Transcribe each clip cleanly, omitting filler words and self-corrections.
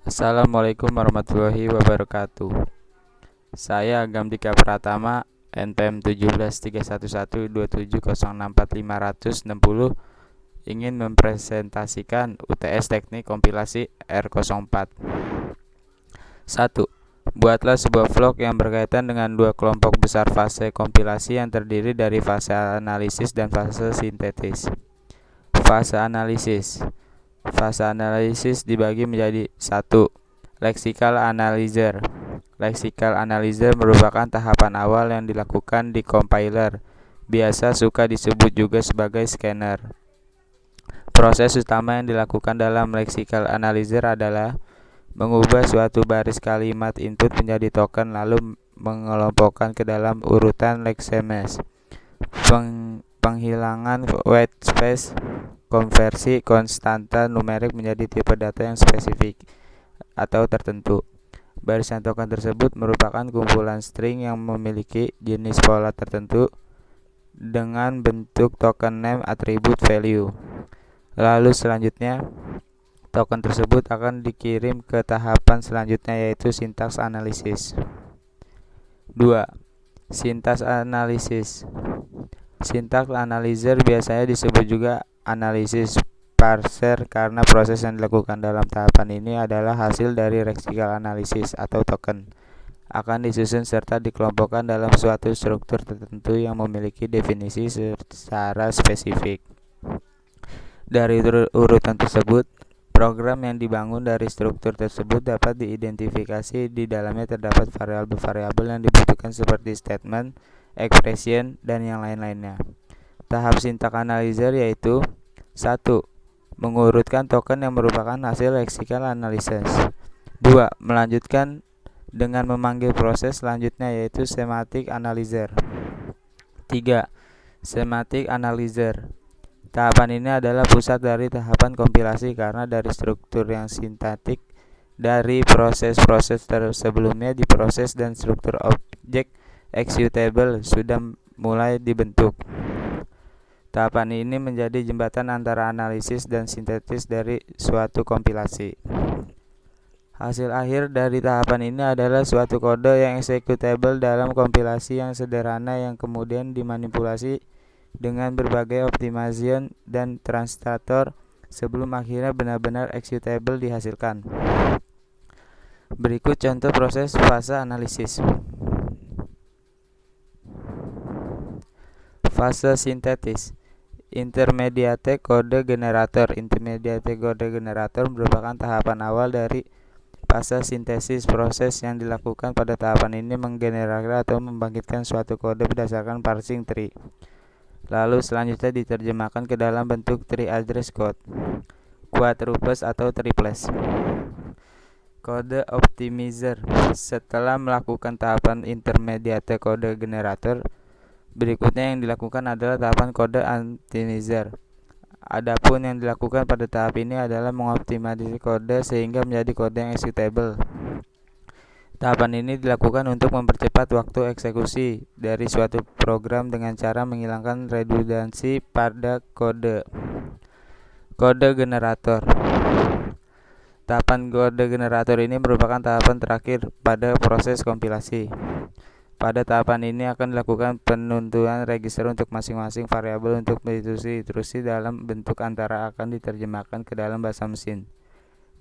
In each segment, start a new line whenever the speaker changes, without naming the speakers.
Assalamualaikum warahmatullahi wabarakatuh. Saya Gamdika Pratama, NPM 1731127064560, ingin mempresentasikan UTS Teknik Kompilasi R04. 1. Buatlah sebuah vlog yang berkaitan dengan dua kelompok besar fase kompilasi yang terdiri dari fase analisis dan fase sintetis. Fase analisis. Fase analisis dibagi menjadi 1. Lexical Analyzer. Lexical Analyzer merupakan tahapan awal yang dilakukan di compiler. Biasa suka disebut juga sebagai scanner. Proses utama yang dilakukan dalam Lexical Analyzer adalah mengubah suatu baris kalimat input menjadi token lalu mengelompokkan ke dalam urutan lexemes. Penghilangan white space, konversi konstanta numerik menjadi tipe data yang spesifik atau tertentu. Barisan token tersebut merupakan kumpulan string yang memiliki jenis pola tertentu dengan bentuk token name atribut value. Lalu selanjutnya, token tersebut akan dikirim ke tahapan selanjutnya, yaitu sintaks analisis. 2. Sintaks analisis. Sintaks analyzer biasanya disebut juga analisis parser karena proses yang dilakukan dalam tahapan ini adalah hasil dari lexical analysis atau token. Akan disusun serta dikelompokkan dalam suatu struktur tertentu yang memiliki definisi secara spesifik. Dari urutan tersebut, program yang dibangun dari struktur tersebut dapat diidentifikasi. Di dalamnya terdapat variabel-variabel yang dibutuhkan seperti statement, expression, dan yang lain-lainnya. Tahap sintaks analyzer yaitu 1. Mengurutkan token yang merupakan hasil lexical analysis. 2. Melanjutkan dengan memanggil proses selanjutnya, yaitu semantic analyzer. 3. Semantic analyzer. Tahapan ini adalah pusat dari tahapan kompilasi karena dari struktur yang sintaktik dari proses-proses sebelumnya diproses dan struktur objek executable sudah mulai dibentuk. Tahapan ini menjadi jembatan antara analisis dan sintetis dari suatu kompilasi. Hasil akhir dari tahapan ini adalah suatu kode yang executable dalam kompilasi yang sederhana yang kemudian dimanipulasi dengan berbagai optimization dan translator sebelum akhirnya benar-benar executable dihasilkan. Berikut contoh proses fase analisis. Fase sintetis. Intermediate Code Generator. Intermediate Code Generator merupakan tahapan awal dari fase sintesis. Proses yang dilakukan pada tahapan ini menggenerasi atau membangkitkan suatu kode berdasarkan parsing tree. Lalu selanjutnya diterjemahkan ke dalam bentuk tree address code, quadruples atau triples. Kode optimizer. Setelah melakukan tahapan intermediate code generator, berikutnya yang dilakukan adalah tahapan kode optimizer. Adapun yang dilakukan pada tahap ini adalah mengoptimasi kode sehingga menjadi kode yang executable. Tahapan ini dilakukan untuk mempercepat waktu eksekusi dari suatu program dengan cara menghilangkan redundansi pada kode. Kode generator. Tahapan kode generator ini merupakan tahapan terakhir pada proses kompilasi. Pada tahapan ini akan dilakukan penentuan register untuk masing-masing variabel untuk instruksi dalam bentuk antara akan diterjemahkan ke dalam bahasa mesin,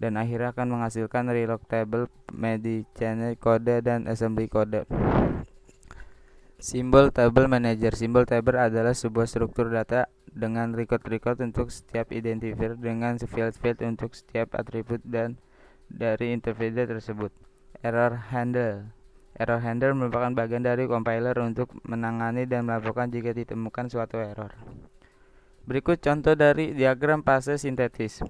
dan akhirnya akan menghasilkan relog table, median kode, dan assembly kode. Simbol table manager. Simbol table adalah sebuah struktur data dengan record untuk setiap identifier dengan field untuk setiap atribut dan dari interface tersebut. Error handle. Error handler merupakan bagian dari compiler untuk menangani dan melaporkan jika ditemukan suatu error. Berikut contoh dari diagram fase sintetis.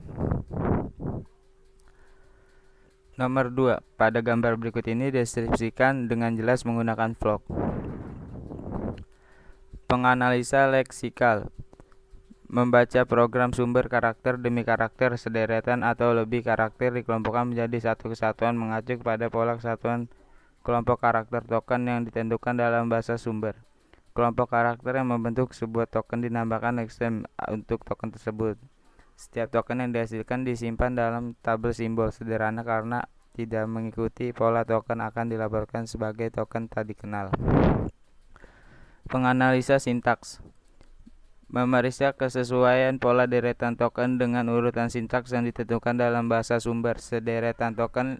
Nomor 2. Pada gambar berikut ini deskripsikan dengan jelas menggunakan vlog. Penganalisa leksikal. Membaca program sumber karakter demi karakter, sederetan atau lebih karakter dikelompokkan menjadi satu kesatuan mengacu kepada pola kesatuan kelompok karakter token yang ditentukan dalam bahasa sumber. Kelompok karakter yang membentuk sebuah token dinamakan lexem untuk token tersebut. Setiap token yang dihasilkan disimpan dalam tabel simbol sederhana karena tidak mengikuti pola token akan dilaporkan sebagai token tak dikenal. Penganalisa sintaks memeriksa kesesuaian pola deretan token dengan urutan sintaks yang ditentukan dalam bahasa sumber. Sederetan token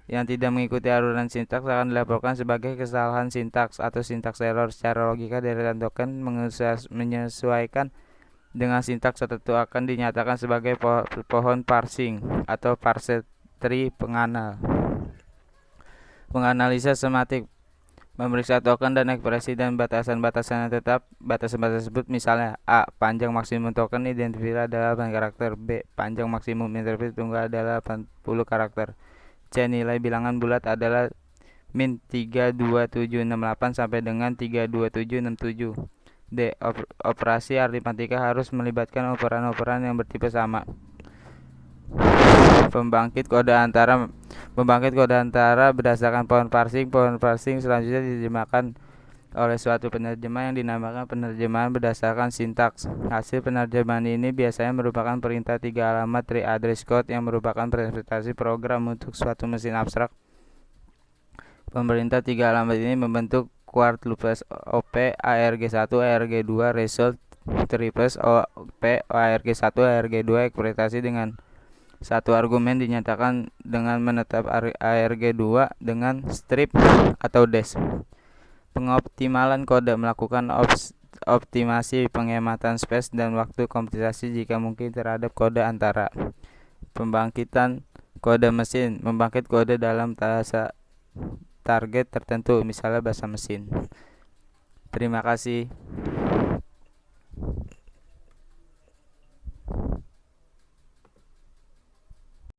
yang tidak mengikuti aluran sintaks akan dilaporkan sebagai kesalahan sintaks atau sintaks error. Secara logika, deretan token menyesuaikan dengan sintaks tertentu akan dinyatakan sebagai pohon parsing atau parse tree penganal. Penganalisa semantik memeriksa token dan ekspresi dan batasan-batasan yang tetap. Batasan-batasan tersebut misalnya A. Panjang maksimum token identifier adalah 8 karakter. B. Panjang maksimum interval tunggal adalah 80 karakter. C. Nilai bilangan bulat adalah min 32768 sampai dengan 32767. D. Operasi aritmatika harus melibatkan operan-operan yang bertipe sama. Pembangkit kode antara berdasarkan pohon parsing. Pohon parsing selanjutnya diterjemahkan oleh suatu penerjemah yang dinamakan penerjemahan berdasarkan sintaks. Hasil penerjemahan ini biasanya merupakan perintah 3 alamat tree address code yang merupakan representasi program untuk suatu mesin abstrak. Pemerintah 3 alamat ini membentuk quart loops OP ARG1 ARG2 result triples OP ARG1 ARG2 ekspektasi dengan satu argumen dinyatakan dengan menetap ARG2 dengan strip atau dash. Pengoptimalan kode melakukan optimasi penghematan space dan waktu komputasi jika mungkin terhadap kode antara. Pembangkitan kode mesin membangkit kode dalam bahasa target tertentu, misalnya bahasa mesin. Terima kasih.